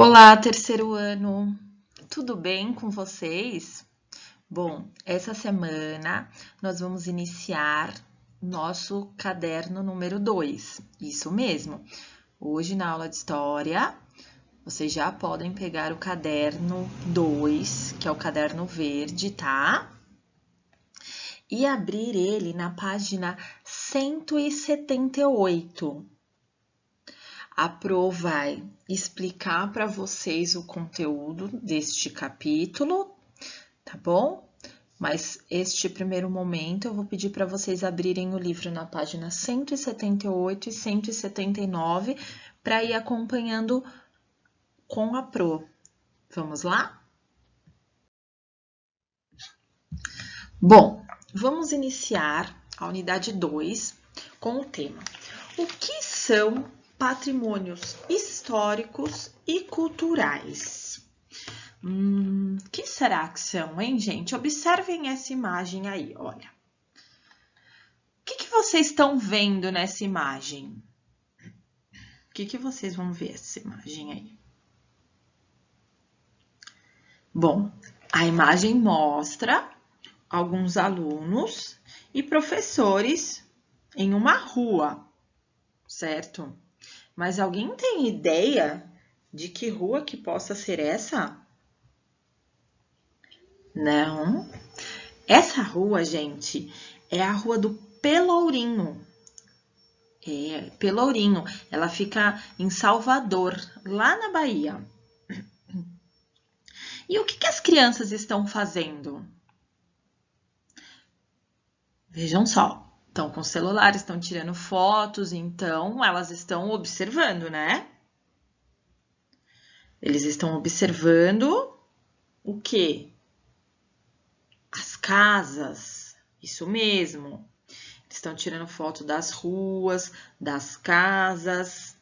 Olá, terceiro ano! Tudo bem com vocês? Bom, essa semana nós vamos iniciar nosso caderno número 2. Isso mesmo. Hoje, na aula de História, vocês já podem pegar o caderno 2, que é o caderno verde, tá? E abrir ele na página 178. A Pro vai explicar para vocês o conteúdo deste capítulo, tá bom? Mas este primeiro momento eu vou pedir para vocês abrirem o livro na página 178 e 179 para ir acompanhando com a Pro. Vamos lá? Bom, vamos iniciar a unidade 2 com o tema: o que são patrimônios históricos e culturais? Que será que são, hein, gente? Observem essa imagem aí, olha. O que vocês estão vendo nessa imagem? O que vocês vão ver nessa imagem aí? Bom, a imagem mostra alguns alunos e professores em uma rua, certo? Mas alguém tem ideia de que rua que possa ser essa? Não. Essa rua, gente, é a rua do Pelourinho. É, Pelourinho. Ela fica em Salvador, lá na Bahia. E o que as crianças estão fazendo? Vejam só. Estão com celulares, estão tirando fotos, então elas estão observando, né? Eles estão observando o quê? As casas, isso mesmo. Eles estão tirando foto das ruas, das casas.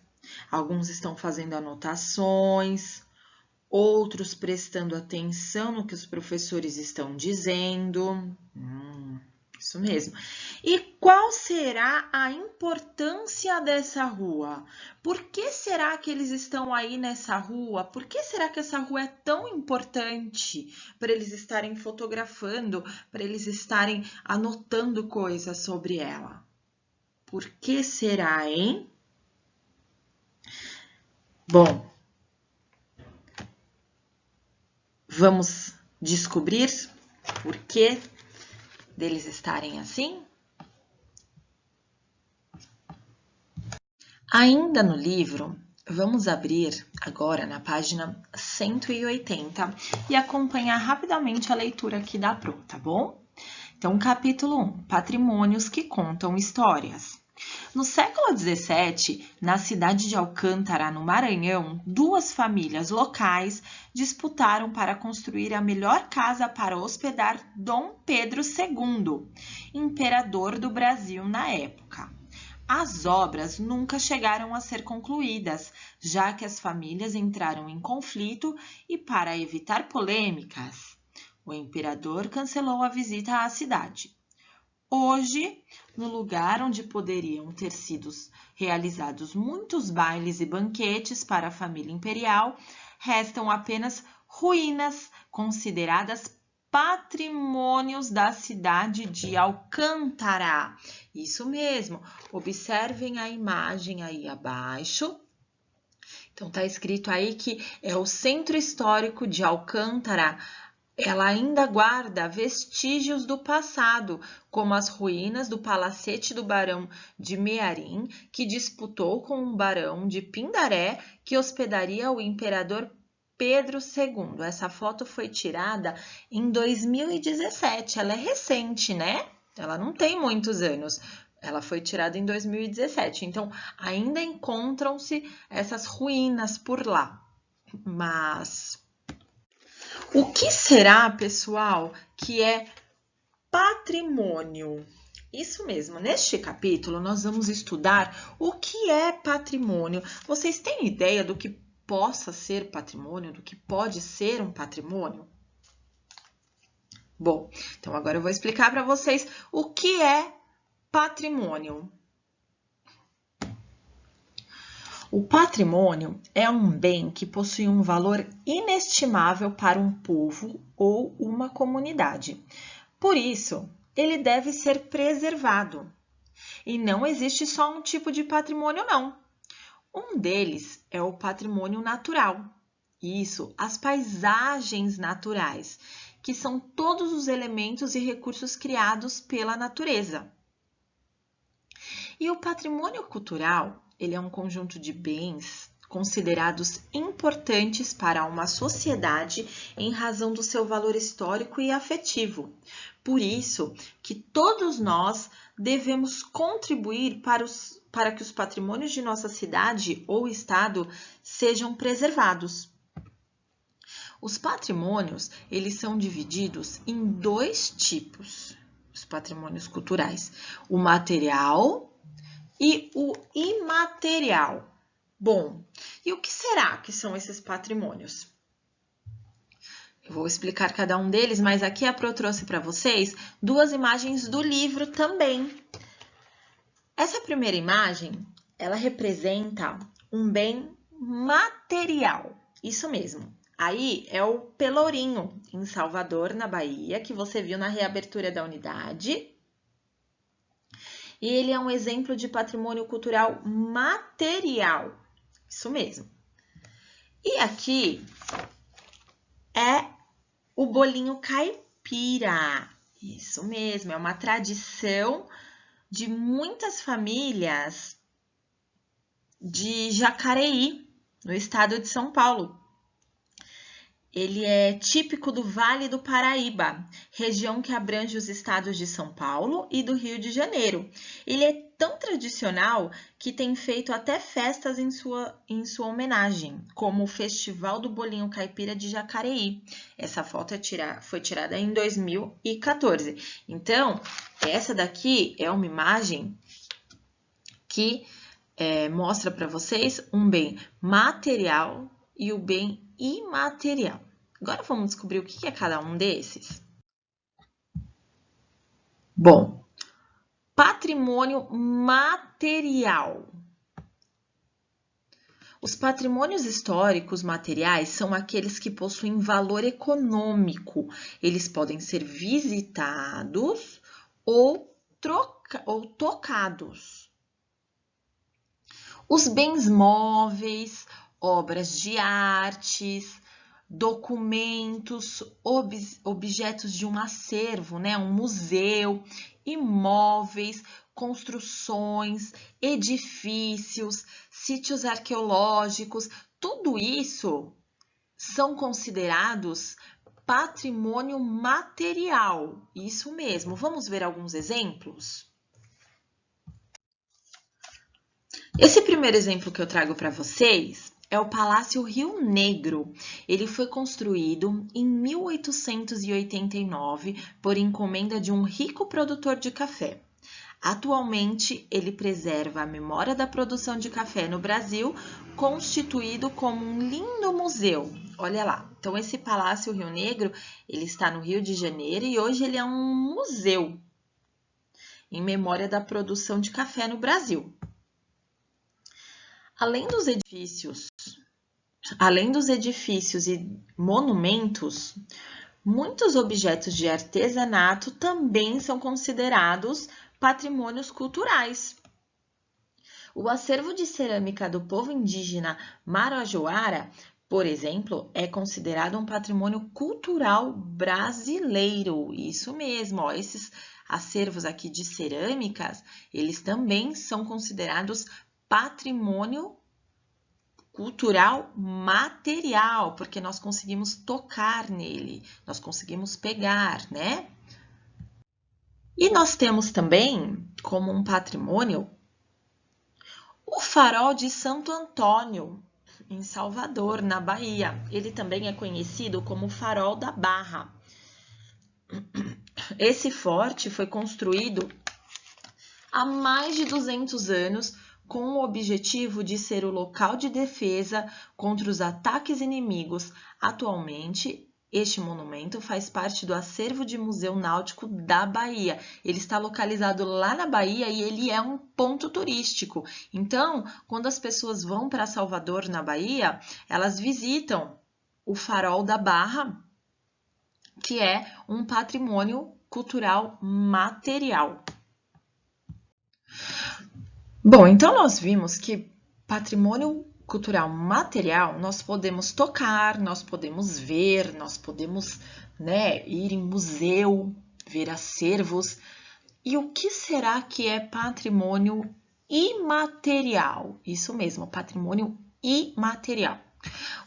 Alguns estão fazendo anotações, outros prestando atenção no que os professores estão dizendo. Isso mesmo. E qual será a importância dessa rua? Por que será que eles estão aí nessa rua? Por que será que essa rua é tão importante para eles estarem fotografando, para eles estarem anotando coisas sobre ela? Por que será, hein? Bom, vamos descobrir por que deles estarem assim? Ainda no livro, vamos abrir agora na página 180 e acompanhar rapidamente a leitura aqui da Pro, tá bom? Então, capítulo 1, Patrimônios que contam histórias. No século XVII, na cidade de Alcântara, no Maranhão, duas famílias locais disputaram para construir a melhor casa para hospedar Dom Pedro II, imperador do Brasil na época. As obras nunca chegaram a ser concluídas, já que as famílias entraram em conflito e, para evitar polêmicas, o imperador cancelou a visita à cidade. Hoje, no lugar onde poderiam ter sido realizados muitos bailes e banquetes para a família imperial, restam apenas ruínas consideradas patrimônios da cidade de Alcântara. Isso mesmo, observem a imagem aí abaixo. Então, tá escrito aí que é o Centro Histórico de Alcântara. Ela ainda guarda vestígios do passado, como as ruínas do palacete do Barão de Mearim, que disputou com o Barão de Pindaré, que hospedaria o imperador Pedro II. Essa foto foi tirada em 2017, ela é recente, né? Ela não tem muitos anos. Ela foi tirada em 2017, então ainda encontram-se essas ruínas por lá. Mas o que será, pessoal, que é patrimônio? Isso mesmo, neste capítulo nós vamos estudar o que é patrimônio. Vocês têm ideia do que possa ser patrimônio, do que pode ser um patrimônio? Bom, então agora eu vou explicar para vocês o que é patrimônio. O patrimônio é um bem que possui um valor inestimável para um povo ou uma comunidade. Por isso, ele deve ser preservado. E não existe só um tipo de patrimônio, não. Um deles é o patrimônio natural. Isso, as paisagens naturais, que são todos os elementos e recursos criados pela natureza. E o patrimônio cultural, ele é um conjunto de bens considerados importantes para uma sociedade em razão do seu valor histórico e afetivo. Por isso que todos nós devemos contribuir para que os patrimônios de nossa cidade ou estado sejam preservados. Os patrimônios, eles são divididos em dois tipos, os patrimônios culturais, o material e o imaterial. Bom, e o que será que são esses patrimônios? Eu vou explicar cada um deles, mas aqui a Pro trouxe para vocês duas imagens do livro também. Essa primeira imagem, ela representa um bem material, isso mesmo. Aí é o Pelourinho, em Salvador, na Bahia, que você viu na reabertura da unidade. E ele é um exemplo de patrimônio cultural material, isso mesmo. E aqui é o bolinho caipira, isso mesmo, é uma tradição de muitas famílias de Jacareí, no estado de São Paulo. Ele é típico do Vale do Paraíba, região que abrange os estados de São Paulo e do Rio de Janeiro. Ele é tão tradicional que tem feito até festas em sua homenagem, como o Festival do Bolinho Caipira de Jacareí. Essa foto foi tirada em 2014. Então, essa daqui é uma imagem que mostra para vocês um bem material e o bem imaterial. Agora vamos descobrir o que é cada um desses. Bom, patrimônio material. Os patrimônios históricos materiais são aqueles que possuem valor econômico. Eles podem ser visitados ou tocados. Os bens móveis, obras de artes, documentos, objetos de um acervo, né? Um museu, imóveis, construções, edifícios, sítios arqueológicos, tudo isso são considerados patrimônio material. Isso mesmo. Vamos ver alguns exemplos? Esse primeiro exemplo que eu trago para vocês é o Palácio Rio Negro. Ele foi construído em 1889 por encomenda de um rico produtor de café. Atualmente, ele preserva a memória da produção de café no Brasil, constituído como um lindo museu. Olha lá. Então, esse Palácio Rio Negro, ele está no Rio de Janeiro e hoje ele é um museu em memória da produção de café no Brasil. Além dos edifícios e monumentos, muitos objetos de artesanato também são considerados patrimônios culturais. O acervo de cerâmica do povo indígena Marajoara, por exemplo, é considerado um patrimônio cultural brasileiro. Isso mesmo, ó, esses acervos aqui de cerâmicas, eles também são considerados patrimônio cultural material, porque nós conseguimos tocar nele, nós conseguimos pegar, né? E nós temos também, como um patrimônio, o Farol de Santo Antônio, em Salvador, na Bahia. Ele também é conhecido como Farol da Barra. Esse forte foi construído há mais de 200 anos com o objetivo de ser o local de defesa contra os ataques inimigos. Atualmente, Este monumento faz parte do acervo de Museu Náutico da Bahia. Ele está localizado lá na Bahia e ele é um ponto turístico. Então, quando as pessoas vão para Salvador, na Bahia, elas visitam o Farol da Barra, que é um patrimônio cultural material. Bom, então nós vimos que patrimônio cultural material, nós podemos tocar, nós podemos ver, nós podemos, ir em museu, ver acervos. E o que será que é patrimônio imaterial? Isso mesmo, patrimônio imaterial.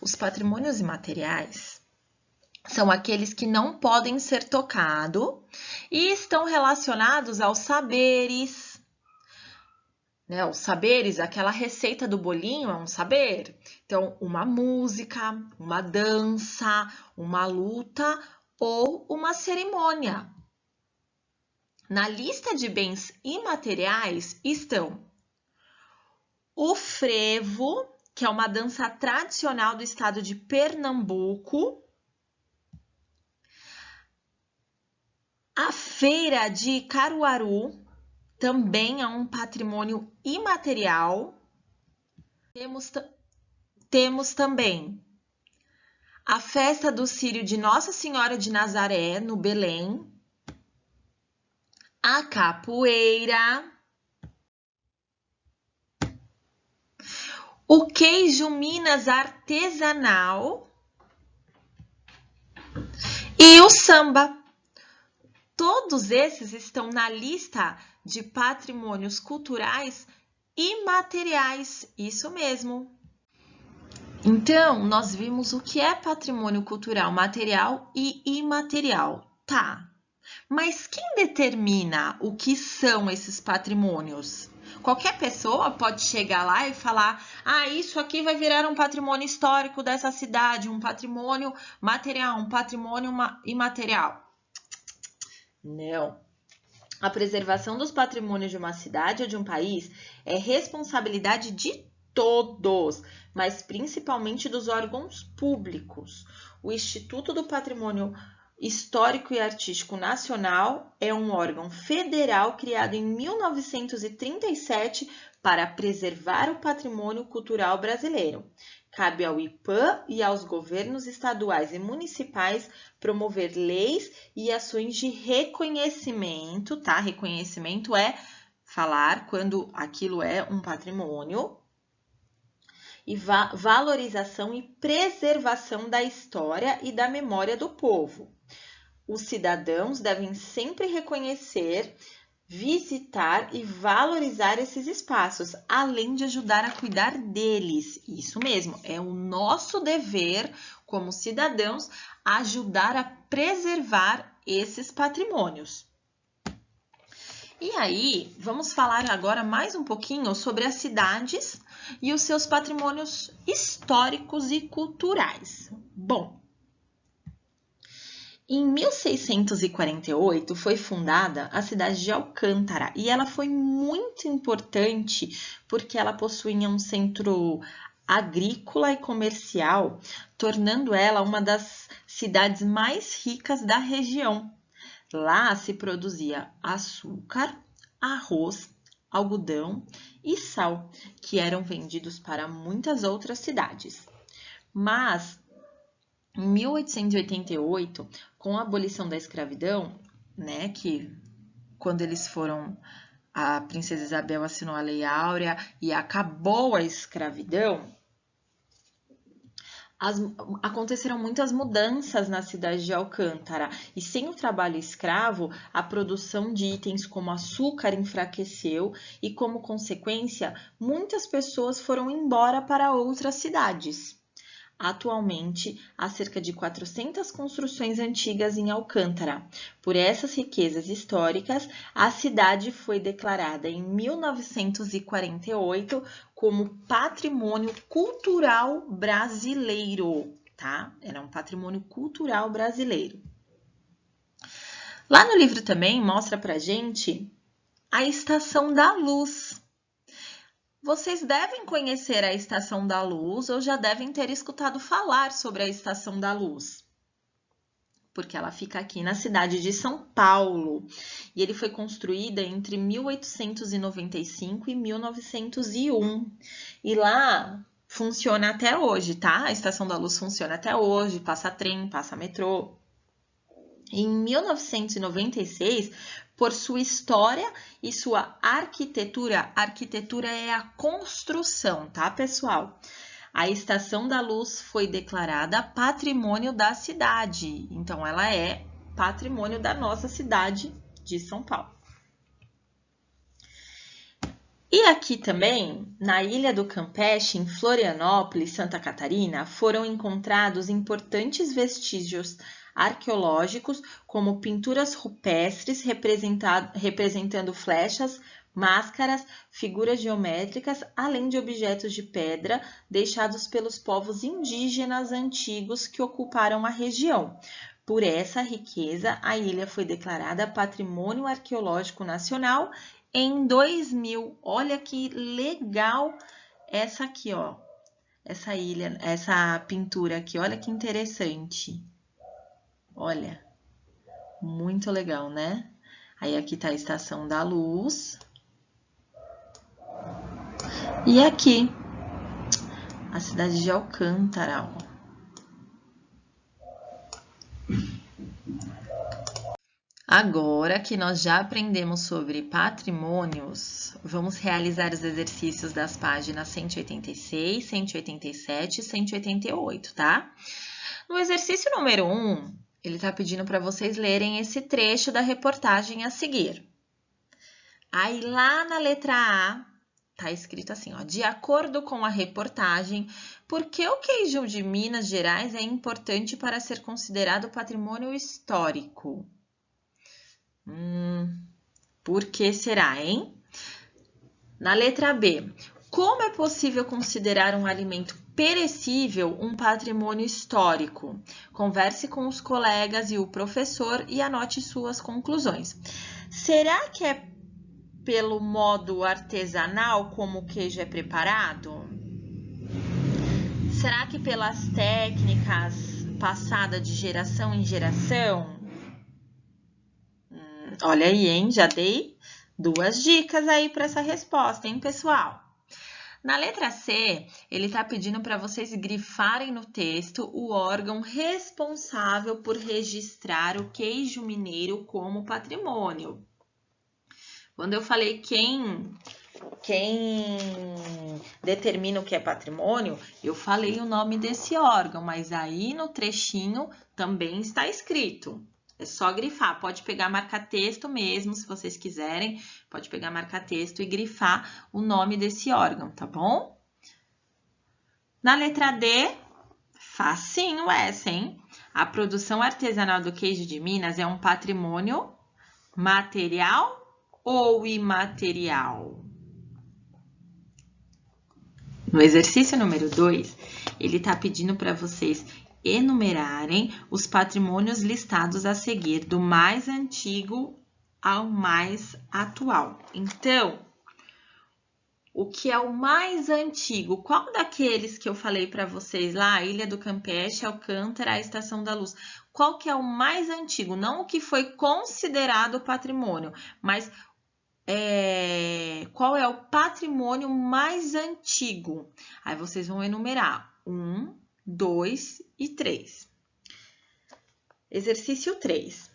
Os patrimônios imateriais são aqueles que não podem ser tocados e estão relacionados aos saberes, os saberes, aquela receita do bolinho é um saber. Então, uma música, uma dança, uma luta ou uma cerimônia. Na lista de bens imateriais estão o frevo, que é uma dança tradicional do estado de Pernambuco, a feira de Caruaru, também é um patrimônio imaterial. Temos também a festa do Círio de Nossa Senhora de Nazaré, no Belém, a capoeira, o queijo Minas artesanal e o samba. Todos esses estão na lista de patrimônios culturais imateriais, isso mesmo. Então, nós vimos o que é patrimônio cultural material e imaterial. Tá, mas quem determina o que são esses patrimônios? Qualquer pessoa pode chegar lá e falar: isso aqui vai virar um patrimônio histórico dessa cidade, um patrimônio material, um patrimônio imaterial. Não. A preservação dos patrimônios de uma cidade ou de um país é responsabilidade de todos, mas principalmente dos órgãos públicos. O Instituto do Patrimônio Histórico e Artístico Nacional é um órgão federal criado em 1937 para preservar o patrimônio cultural brasileiro. Cabe ao IPAM e aos governos estaduais e municipais promover leis e ações de reconhecimento, tá? Reconhecimento é falar quando aquilo é um patrimônio, e valorização e preservação da história e da memória do povo. Os cidadãos devem sempre reconhecer, visitar e valorizar esses espaços, além de ajudar a cuidar deles. Isso mesmo, é o nosso dever como cidadãos ajudar a preservar esses patrimônios. E aí, vamos falar agora mais um pouquinho sobre as cidades e os seus patrimônios históricos e culturais. Bom, em 1648 foi fundada a cidade de Alcântara e ela foi muito importante porque ela possuía um centro agrícola e comercial, tornando ela uma das cidades mais ricas da região. Lá se produzia açúcar, arroz, algodão e sal, que eram vendidos para muitas outras cidades. Mas, em 1888, com a abolição da escravidão, que quando eles foram, a princesa Isabel assinou a Lei Áurea e acabou a escravidão, aconteceram muitas mudanças na cidade de Alcântara e sem o trabalho escravo, a produção de itens como açúcar enfraqueceu e, como consequência, muitas pessoas foram embora para outras cidades. Atualmente, há cerca de 400 construções antigas em Alcântara. Por essas riquezas históricas, a cidade foi declarada em 1948 como Patrimônio Cultural Brasileiro, tá? Era um patrimônio cultural brasileiro. Lá no livro também mostra pra gente a Estação da Luz. Vocês devem conhecer a Estação da Luz ou já devem ter escutado falar sobre a Estação da Luz. porque ela fica aqui na cidade de São Paulo. E ele foi construído entre 1895 e 1901. E lá funciona até hoje, tá? A Estação da Luz funciona até hoje, passa trem, passa metrô. Em 1996, por sua história e sua arquitetura é a construção, tá, pessoal? A Estação da Luz foi declarada Patrimônio da Cidade, então ela é patrimônio da nossa cidade de São Paulo. E aqui também, na Ilha do Campeche, em Florianópolis, Santa Catarina, foram encontrados importantes vestígios arqueológicos, como pinturas rupestres representando flechas, máscaras, figuras geométricas, além de objetos de pedra deixados pelos povos indígenas antigos que ocuparam a região. Por essa riqueza, a ilha foi declarada Patrimônio Arqueológico Nacional em 2000. Olha que legal essa aqui, ó. Essa ilha, essa pintura aqui, olha que interessante. Olha, muito legal, né? Aí aqui tá a Estação da Luz. E aqui, a cidade de Alcântara, ó. Agora que nós já aprendemos sobre patrimônios, vamos realizar os exercícios das páginas 186, 187 e 188, tá? No exercício número 1, ele está pedindo para vocês lerem esse trecho da reportagem a seguir. Aí lá na letra A, tá escrito assim, ó, de acordo com a reportagem, por que o queijo de Minas Gerais é importante para ser considerado patrimônio histórico? Por que será, hein? Na letra B, como é possível considerar um alimento perecível um patrimônio histórico? Converse com os colegas e o professor e anote suas conclusões. Será que é pelo modo artesanal como o queijo é preparado? Será que pelas técnicas passadas de geração em geração? Olha aí, hein? Já dei 2 dicas aí para essa resposta, hein, pessoal? Na letra C, ele está pedindo para vocês grifarem no texto o órgão responsável por registrar o queijo mineiro como patrimônio. Quando eu falei quem determina o que é patrimônio, eu falei o nome desse órgão, mas aí no trechinho também está escrito. É só grifar, pode pegar marca-texto mesmo, se vocês quiserem, pode pegar marca-texto e grifar o nome desse órgão, tá bom? Na letra D, facinho essa, hein? A produção artesanal do queijo de Minas é um patrimônio material ou imaterial? No exercício número 2, ele está pedindo para vocês enumerarem os patrimônios listados a seguir, do mais antigo ao mais atual. Então, o que é o mais antigo? Qual daqueles que eu falei para vocês lá, Ilha do Campeche, Alcântara, a Estação da Luz? Qual que é o mais antigo? Não o que foi considerado patrimônio, mas qual é o patrimônio mais antigo? Aí vocês vão enumerar 1, 2 e 3. Exercício 3.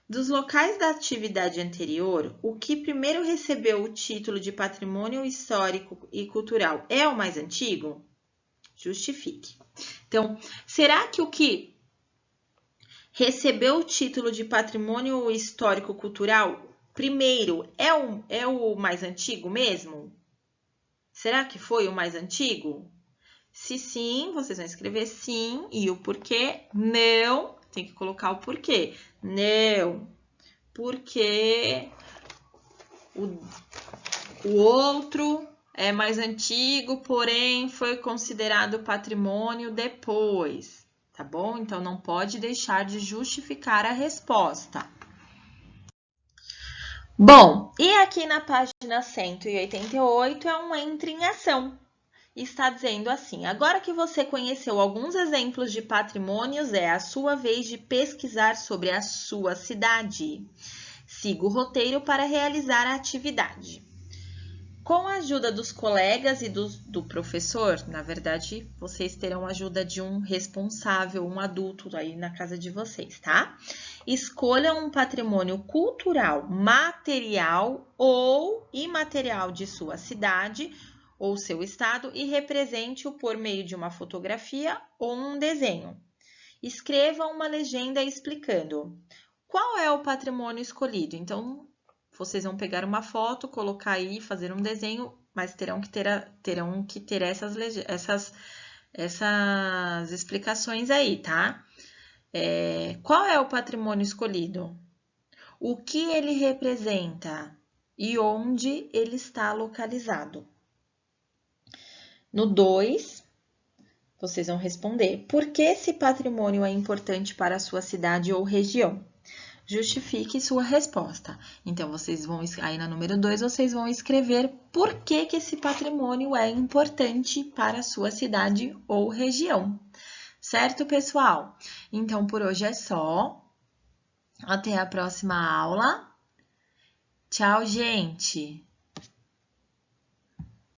Dos locais da atividade anterior, o que primeiro recebeu o título de patrimônio histórico e cultural é o mais antigo? Justifique. Então, será que o que recebeu o título de patrimônio histórico cultural primeiro é o mais antigo mesmo? Será que foi o mais antigo? Se sim, vocês vão escrever sim e o porquê. Não, tem que colocar o porquê. Não, porque o outro é mais antigo, porém foi considerado patrimônio depois, tá bom? Então, não pode deixar de justificar a resposta. Bom, e aqui na página 188 é um entra em ação. está dizendo assim: agora que você conheceu alguns exemplos de patrimônios, é a sua vez de pesquisar sobre a sua cidade. Siga o roteiro para realizar a atividade. Com a ajuda dos colegas e do professor, na verdade, vocês terão a ajuda de um responsável, um adulto aí na casa de vocês, tá? Escolha um patrimônio cultural, material ou imaterial de sua cidade ou seu estado e represente-o por meio de uma fotografia ou um desenho. Escreva uma legenda explicando qual é o patrimônio escolhido. Então, vocês vão pegar uma foto, colocar aí, fazer um desenho, mas terão que ter essas explicações aí, tá? Qual é o patrimônio escolhido? O que ele representa e onde ele está localizado? No 2, vocês vão responder: por que esse patrimônio é importante para a sua cidade ou região? Justifique sua resposta. Então, vocês vão, aí na número 2, vocês vão escrever por que esse patrimônio é importante para a sua cidade ou região. Certo, pessoal? Então, por hoje é só. Até a próxima aula. Tchau, gente!